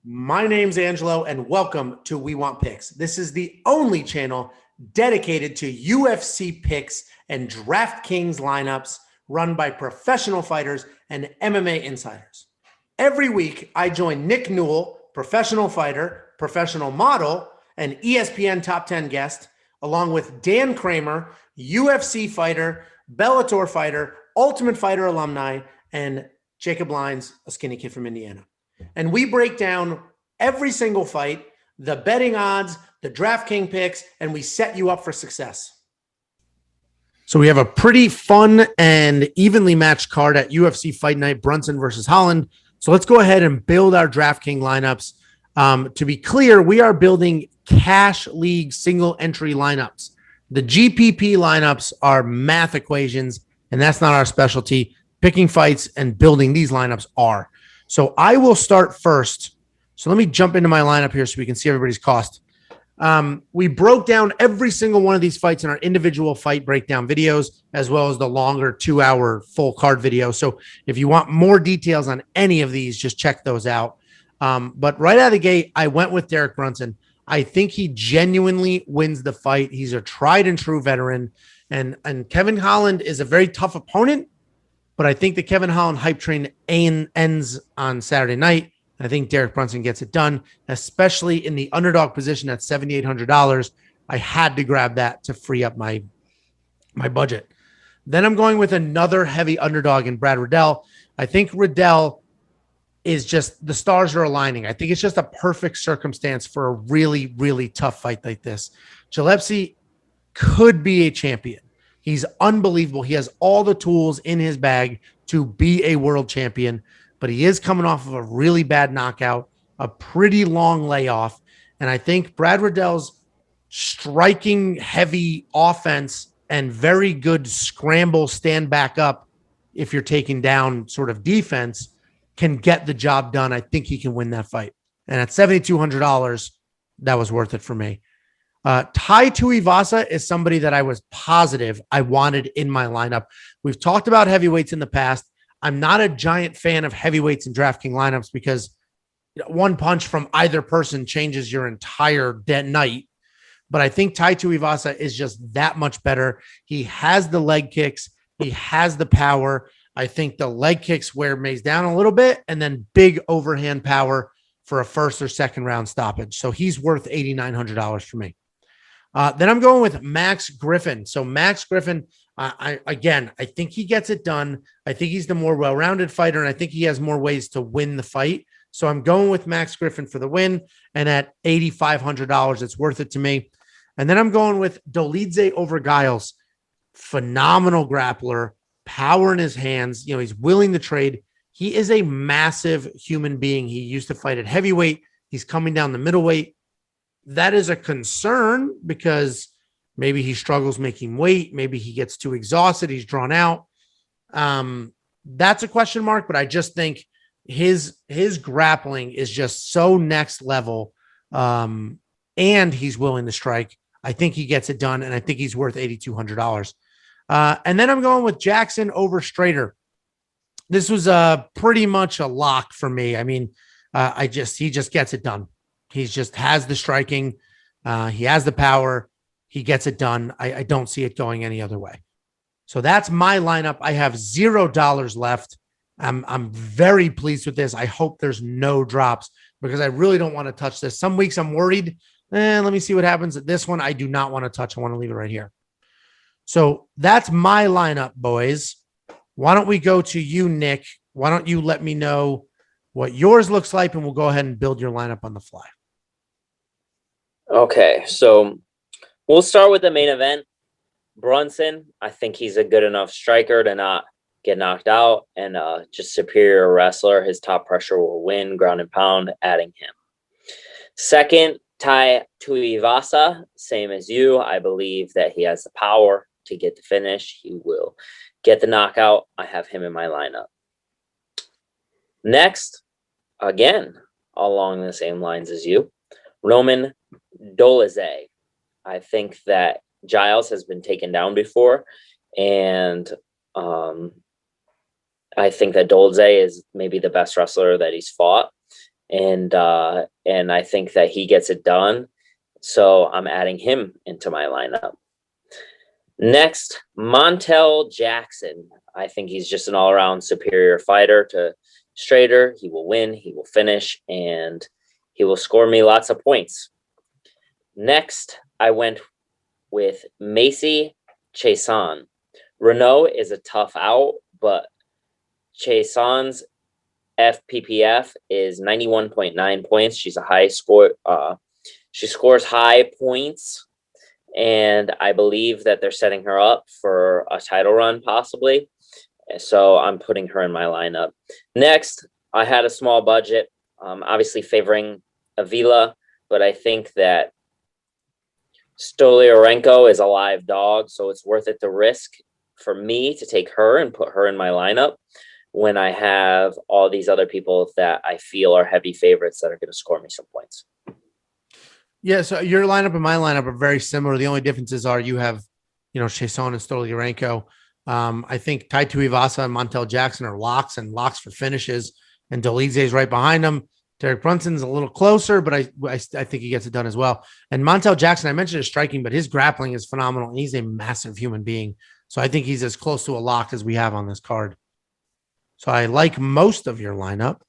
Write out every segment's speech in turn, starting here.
My name's Angelo, and welcome to We Want Picks. This is the only channel dedicated to UFC picks and DraftKings lineups run by professional fighters and MMA insiders. Every week, I join Nick Newell, professional fighter, professional model, and ESPN top 10 guest, along with Dan Kramer, UFC fighter, Bellator fighter, Ultimate Fighter alumni, and Jacob Lyons, a skinny kid from Indiana. And we break down every single fight, the betting odds, the DraftKings picks, and we set you up for success. So we have a pretty fun and evenly matched card at UFC Fight Night, Brunson versus Holland. So let's go ahead and build our DraftKings lineups. To be clear, we are building cash league single entry lineups. The GPP lineups are math equations, and that's not our specialty. Picking fights and building these lineups are. So I will start first. So let me jump into my lineup here so we can see everybody's cost. We broke down every single one of these fights in our individual fight breakdown videos, as well as the longer 2-hour full card video. So if you want more details on any of these, just check those out. But right out of the gate, I went with Derek Brunson. I think he genuinely wins the fight. He's a tried and true veteran. And Kevin Holland is a very tough opponent, but I think the Kevin Holland hype train ends on Saturday night. I think Derek Brunson gets it done, especially in the underdog position at $7,800. I had to grab that to free up my budget. Then I'm going with another heavy underdog in Brad Riddell. I think Riddell is just, the stars are aligning. I think it's just a perfect circumstance for a really, really tough fight like this. Gillespie could be a champion. He's unbelievable. He has all the tools in his bag to be a world champion, but he is coming off of a really bad knockout, a pretty long layoff. And I think Brad Riddell's striking heavy offense and very good scramble, stand back up if you're taking down sort of defense can get the job done. I think he can win that fight. And at $7,200, that was worth it for me. Tai Tuivasa is somebody that I was positive I wanted in my lineup. We've talked about heavyweights in the past. I'm not a giant fan of heavyweights in DraftKings lineups because one punch from either person changes your entire night. But I think Tai Tuivasa is just that much better. He has the leg kicks. He has the power. I think the leg kicks wear Mays down a little bit, and then big overhand power for a first or second round stoppage. So he's worth $8,900 for me. Then I'm going with Max Griffin. So Max Griffin, I think he gets it done. I think he's the more well-rounded fighter, and I think he has more ways to win the fight. So I'm going with Max Griffin for the win, and at $8,500, it's worth it to me. And then I'm going with Dolidze over Giles. Phenomenal grappler, power in his hands. You know, he's willing to trade. He is a massive human being. He used to fight at heavyweight. He's coming down the middleweight. That is a concern because maybe he struggles making weight. Maybe he gets too exhausted. He's drawn out. That's a question mark, but I just think his grappling is just so next level. And he's willing to strike. I think he gets it done, and I think he's worth $8,200. And then I'm going with Jackson over Strader. This was pretty much a lock for me. I mean, he just gets it done. He just has the striking. He has the power. He gets it done. I don't see it going any other way. So that's my lineup. I have $0 left. I'm very pleased with this. I hope there's no drops because I really don't want to touch this. Some weeks I'm worried. Let me see what happens. This one I do not want to touch. I want to leave it right here. So that's my lineup, boys. Why don't we go to you, Nick? Why don't you let me know what yours looks like, and we'll go ahead and build your lineup on the fly. Okay, so we'll start with the main event. Brunson, I think he's a good enough striker to not get knocked out, and just superior wrestler. His top pressure will win, ground and pound, adding him. Second, Tai Tuivasa, same as you. I believe that he has the power to get the finish. He will get the knockout. I have him in my lineup. Next, again, along the same lines as you, Roman Dolidze. I think that Giles has been taken down before, and I think that Dolidze is maybe the best wrestler that he's fought. and I think that he gets it done. So I'm adding him into my lineup. Next, Montel Jackson. I think he's just an all-around superior fighter to Strader. He will win, he will finish, and he will score me lots of points. Next, I went with Macy Chiasson. Renault is a tough out, but Chiasson's FPPF is 91.9 points. She's a high score. She scores high points, and I believe that they're setting her up for a title run possibly. So I'm putting her in my lineup. Next, I had a small budget, obviously favoring Avila, but I think that Stolyarenko is a live dog, so it's worth it to risk for me to take her and put her in my lineup when I have all these other people that I feel are heavy favorites that are going to score me some points. Yeah, so your lineup and my lineup are very similar. The only differences are you have, Chiasson and Stolyarenko. I think Tai Tuivasa and Montel Jackson are locks for finishes, and Dolidze is right behind them. Derek Brunson's a little closer, but I think he gets it done as well. And Montel Jackson, I mentioned his striking, but his grappling is phenomenal. And he's a massive human being. So I think he's as close to a lock as we have on this card. So I like most of your lineup.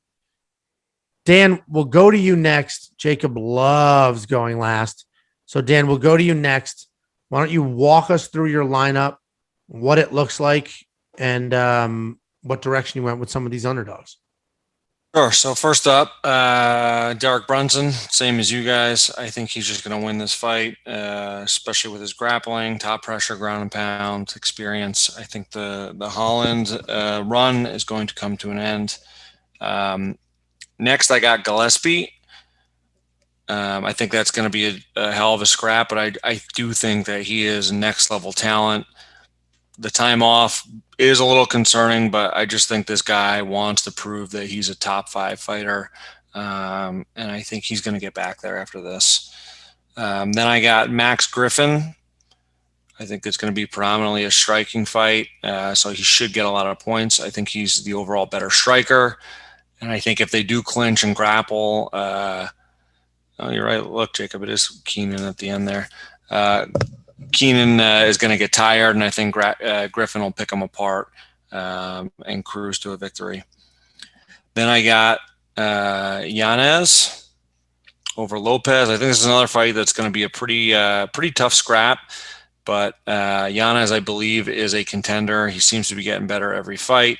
Dan, we'll go to you next. Jacob loves going last. So Dan, we'll go to you next. Why don't you walk us through your lineup, what it looks like, and what direction you went with some of these underdogs? Sure. So first up, Derek Brunson, same as you guys. I think he's just going to win this fight, especially with his grappling, top pressure, ground and pound experience. I think the Holland run is going to come to an end. Next, I got Gillespie. I think that's going to be a hell of a scrap, but I do think that he is next level talent. The time off is a little concerning, but I just think this guy wants to prove that he's a top 5 fighter. And I think he's going to get back there after this. Then I got Max Griffin. I think it's going to be predominantly a striking fight. So he should get a lot of points. I think he's the overall better striker. And I think if they do clinch and grapple, oh, you're right. Look, Jacob, it is Keenan at the end there. Keenan is going to get tired, and I think Griffin will pick him apart and cruise to a victory. Then I got Yanez over Lopez. I think this is another fight that's going to be a pretty tough scrap, but Yanez, I believe, is a contender. He seems to be getting better every fight.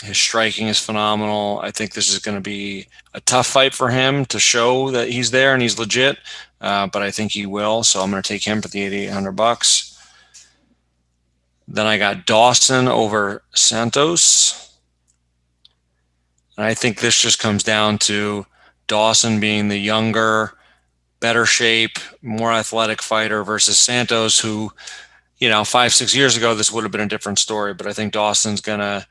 His striking is phenomenal. I think this is going to be a tough fight for him to show that he's there and he's legit, but I think he will. So I'm going to take him for the $8,800. Then I got Dawson over Santos. And I think this just comes down to Dawson being the younger, better shape, more athletic fighter versus Santos, who, 5-6 years ago, this would have been a different story. But I think Dawson's going to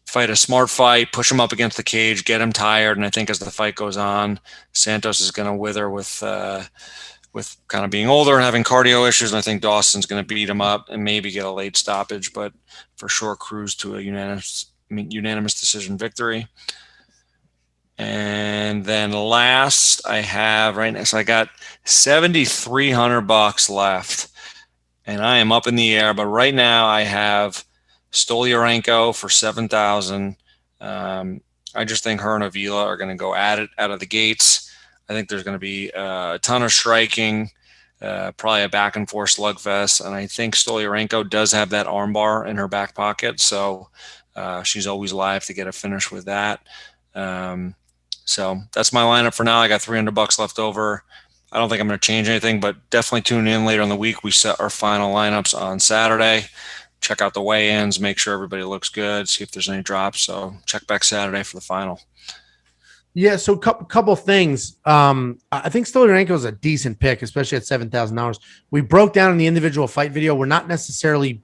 fight a smart fight, push him up against the cage, get him tired, and I think as the fight goes on, Santos is going to wither with kind of being older and having cardio issues, and I think Dawson's going to beat him up and maybe get a late stoppage, but for sure cruise to a unanimous decision victory. And then last I have right next, I got $7,300 left, and I am up in the air, but right now I have Stolyarenko for $7,000. I just think her and Avila are going to go at it out of the gates. I think there's going to be a ton of striking, probably a back and forth slugfest. And I think Stolyarenko does have that armbar in her back pocket. So she's always live to get a finish with that. So that's my lineup for now. I got $300 left over. I don't think I'm going to change anything, but definitely tune in later in the week. We set our final lineups on Saturday. Check out the weigh-ins, make sure everybody looks good, see if there's any drops. So check back Saturday for the final. Yeah, so couple things. I think Stolyarenko is a decent pick, especially at $7,000. We broke down in the individual fight video. We're not necessarily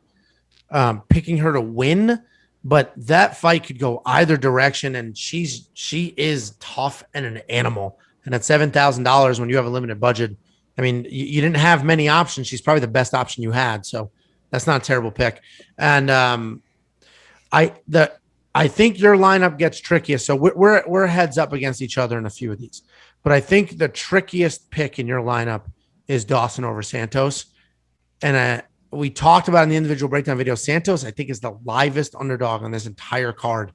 picking her to win, but that fight could go either direction, and she is tough and an animal. And at $7,000, when you have a limited budget, I mean, you didn't have many options. She's probably the best option you had. So that's not a terrible pick. And I think your lineup gets trickiest. So we're heads up against each other in a few of these, but I think the trickiest pick in your lineup is Dawson over Santos. And we talked about in the individual breakdown video, Santos, I think, is the livest underdog on this entire card.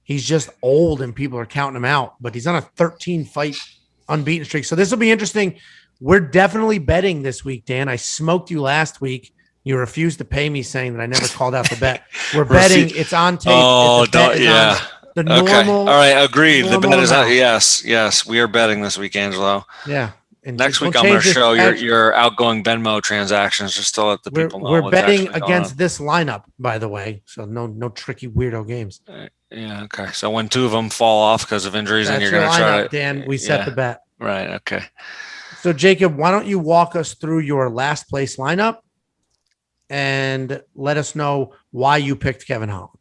He's just old and people are counting him out, but he's on a 13-fight unbeaten streak. So this will be interesting. We're definitely betting this week, Dan. I smoked you last week. You refused to pay me saying that I never called out the bet. We're betting. It's on tape. Oh, yeah. The normal. Okay. All right. Agreed. The bet is out. Yes. We are betting this week, Angelo. Yeah. And next week, I'm going to show your outgoing Venmo transactions just to let the people know. We're betting against this lineup, by the way. So no tricky weirdo games. Yeah. Okay. So when two of them fall off because of injuries, then you're going to try to. Dan, we set the bet. Right. Okay. So Jacob, why don't you walk us through your last place lineup and let us know why you picked Kevin Holland?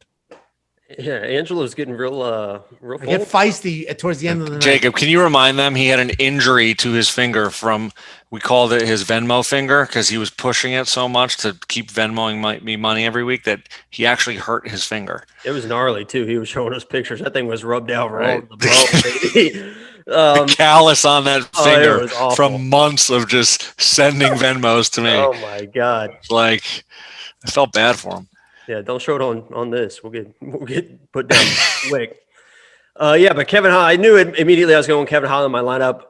Yeah, Angelo's getting real get feisty towards the end of the night. Jacob, can you remind them he had an injury to his finger from, we called it his Venmo finger because he was pushing it so much to keep Venmoing me money every week that he actually hurt his finger. It was gnarly too. He was showing us pictures. That thing was rubbed out right over the bone. The callus on that finger from months of just sending Venmos to me. Oh my God. Like, I felt bad for him. Yeah, don't show it on this. We'll get put down quick. Yeah, but Kevin Holland, I knew it immediately. I was going Kevin Holland in my lineup.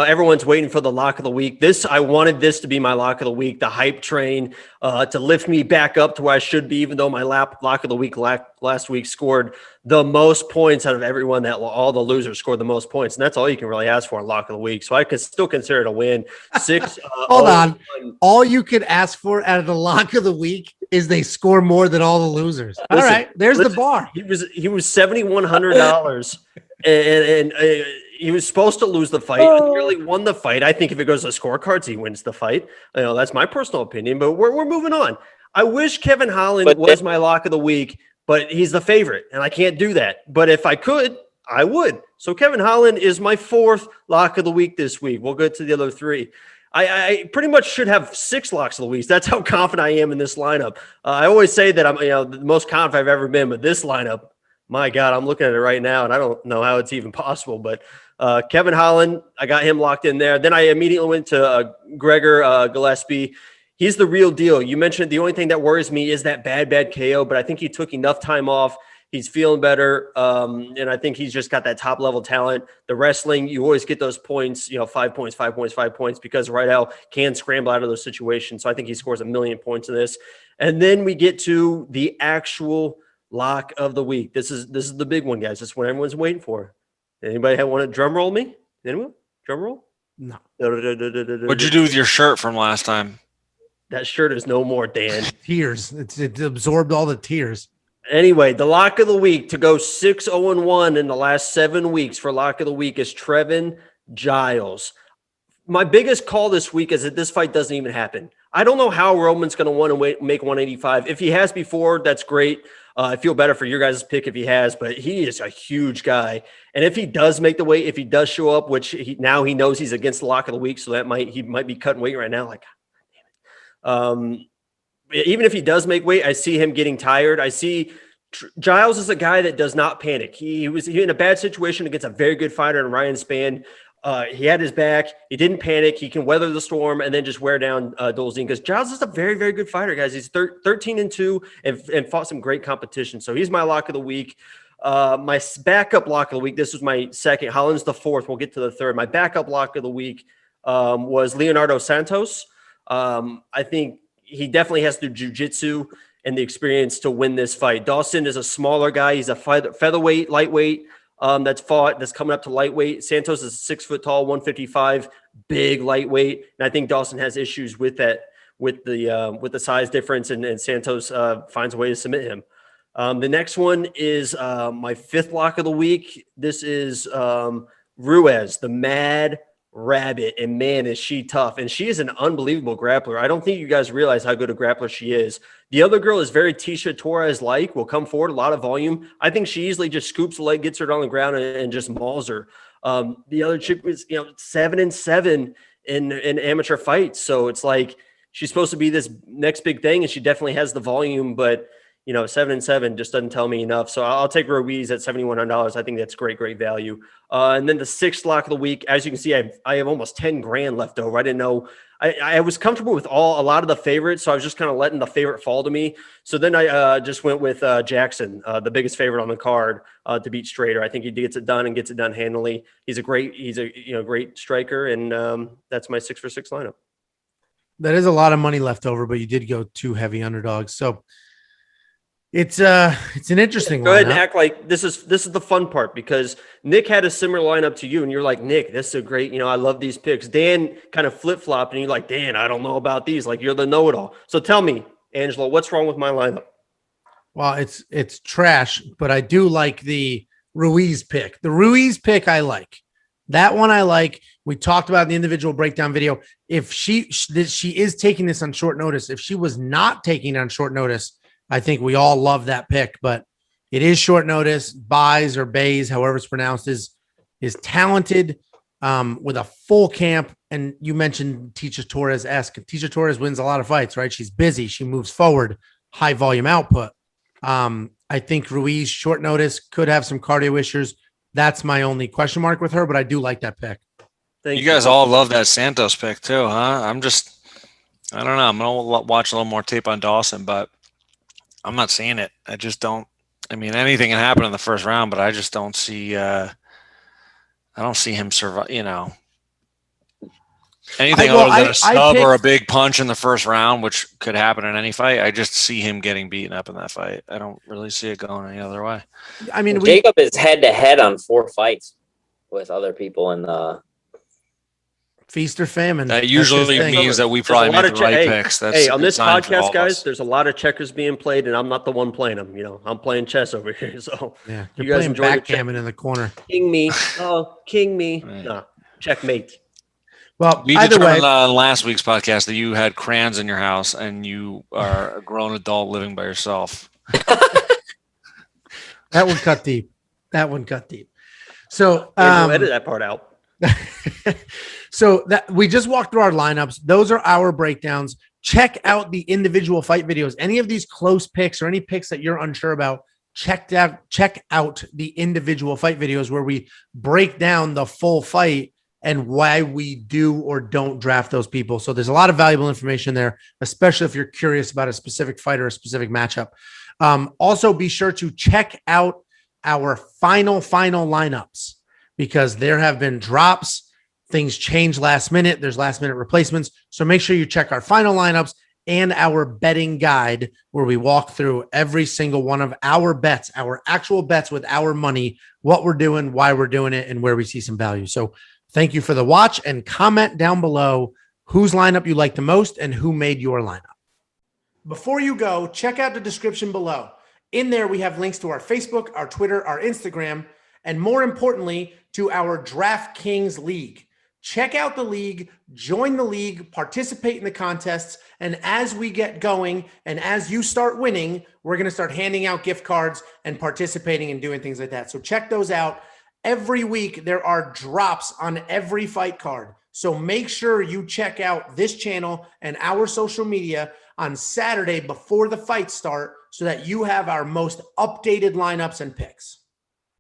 Everyone's waiting for the lock of the week. I wanted this to be my lock of the week, the hype train, to lift me back up to where I should be. Even though my lock of the week last week scored the most points out of everyone, that all the losers scored the most points, and that's all you can really ask for in lock of the week. So I could still consider it a win. Hold on, all you could ask for out of the lock of the week is they score more than all the losers. All right, there's the bar. He was $7,100, and he was supposed to lose the fight. He really won the fight. I think if it goes to scorecards, he wins the fight. That's my personal opinion. But we're moving on. I wish Kevin Holland was my lock of the week, but he's the favorite, and I can't do that. But if I could, I would. So Kevin Holland is my fourth lock of the week this week. We'll go to the other three. I pretty much should have 6 locks of the week. That's how confident I am in this lineup. I always say that I'm the most confident I've ever been, but this lineup, my God, I'm looking at it right now, and I don't know how it's even possible. But Kevin Holland, I got him locked in there. Then I immediately went to Gregor Gillespie. He's the real deal. You mentioned the only thing that worries me is that bad KO, but I think he took enough time off. He's feeling better, and I think he's just got that top-level talent. The wrestling, you always get those points, 5 points, because Rydell can scramble out of those situations. So I think he scores 1,000,000 points in this. And then we get to the actual lock of the week. This is the big one, guys. This is what everyone's waiting for. Anybody want to drum roll me? Anyone? Drum roll? No. What'd you do with your shirt from last time? That shirt is no more, Dan. Tears. It absorbed all the tears. Anyway, the lock of the week to go 6-0-1 in the last 7 weeks for lock of the week is Trevin Giles. My biggest call this week is that this fight doesn't even happen. I don't know how Roman's going to want to make 185. If he has before, that's great. I feel better for your guys' pick if he has, but he is a huge guy. And if he does make the weight, if he does show up, which now he knows he's against the lock of the week, so he might be cutting weight right now. Like, damn it. Even if he does make weight, I see him getting tired. I see Giles is a guy that does not panic. He was in a bad situation against a very good fighter in Ryan Spann. He had his back. He didn't panic. He can weather the storm and then just wear down Dolzine, because Giles is a very, very good fighter, guys. He's 13-2 and fought some great competition. So he's my lock of the week. My backup lock of the week, this was my second. Holland's the fourth. We'll get to the third. My backup lock of the week was Leonardo Santos. I think he definitely has the jiu-jitsu and the experience to win this fight. Dawson is a smaller guy. He's a featherweight, lightweight that's coming up to lightweight. Santos is 6 foot tall, 155, big lightweight. And I think Dawson has issues with that, with the size difference, and Santos finds a way to submit him. The next one is my fifth lock of the week. This is Ruiz, the Mad Rabbit, and man, is she tough. And she is an unbelievable grappler. I don't think you guys realize how good a grappler she is. The other girl is very Tisha Torres-like, will come forward, a lot of volume. I think she easily just scoops the leg, gets her on the ground, and just mauls her. The other chick was 7-7 in amateur fights. So it's like she's supposed to be this next big thing, and she definitely has the volume, but 7-7 just doesn't tell me enough. So I'll take Ruiz at $7,100. I think that's great value. And then the sixth lock of the week, as you can see, I have almost 10 grand left over. I didn't know. I was comfortable with a lot of the favorites, so I was just kind of letting the favorite fall to me. So then I just went with Jackson, the biggest favorite on the card, to beat Strader. I think he gets it done and gets it done handily. He's a great striker, and that's my 6 for 6 lineup. That is a lot of money left over, but you did go 2 heavy underdogs, so it's an interesting. Go ahead and act like this is the fun part, because Nick had a similar lineup to you, and you're like, Nick, this is a great. I love these picks. Dan kind of flip flopped, and you're like, Dan, I don't know about these. Like, you're the know it all. So tell me, Angelo, what's wrong with my lineup? Well, it's trash, but I do like the Ruiz pick. The Ruiz pick, I like. That one I like. We talked about in the individual breakdown video. If she is taking this on short notice, if she was not taking it on short notice, I think we all love that pick, but it is short notice. Bays or Bays, however it's pronounced, is talented with a full camp. And you mentioned Teacher Torres-esque. Teacher Torres wins a lot of fights, right? She's busy. She moves forward, high volume output. I think Ruiz, short notice, could have some cardio issues. That's my only question mark with her, but I do like that pick. You guys all love that Santos pick too, huh? I don't know. I'm going to watch a little more tape on Dawson, but I'm not seeing it. I just don't. I mean, anything can happen in the first round, but I just don't see. I don't see him survive. Anything other than a snub or a big punch in the first round, which could happen in any fight. I just see him getting beaten up in that fight. I don't really see it going any other way. I mean, Jacob is head to head on 4 fights with other people in the. Feast or famine. That usually means that we probably made the right picks. That's on this podcast, guys, there's a lot of checkers being played, and I'm not the one playing them. I'm playing chess over here. So yeah, you guys enjoy backgammon in the corner. King me. Oh, king me. No, checkmate. Well, we determined on last week's podcast that you had crayons in your house and you are a grown adult living by yourself. That one cut deep. So edit that part out. So that we just walked through our lineups. Those are our breakdowns. Check out the individual fight videos. Any of these close picks or any picks that you're unsure about, check out the individual fight videos where we break down the full fight and why we do or don't draft those people. So there's a lot of valuable information there, especially if you're curious about a specific fight or a specific matchup. Also, be sure to check out our final lineups, because there have been drops. Things change last minute. There's last minute replacements. So make sure you check our final lineups and our betting guide, where we walk through every single one of our bets, our actual bets with our money, what we're doing, why we're doing it, and where we see some value. So thank you for the watch, and comment down below whose lineup you like the most and who made your lineup. Before you go, check out the description below. In there, we have links to our Facebook, our Twitter, our Instagram, and more importantly, to our DraftKings League. Check out the league, join the league, participate in the contests, and as we get going and as you start winning, we're going to start handing out gift cards and participating and doing things like that. So check those out. Every week, there are drops on every fight card. So make sure you check out this channel and our social media on Saturday before the fights start, so that you have our most updated lineups and picks.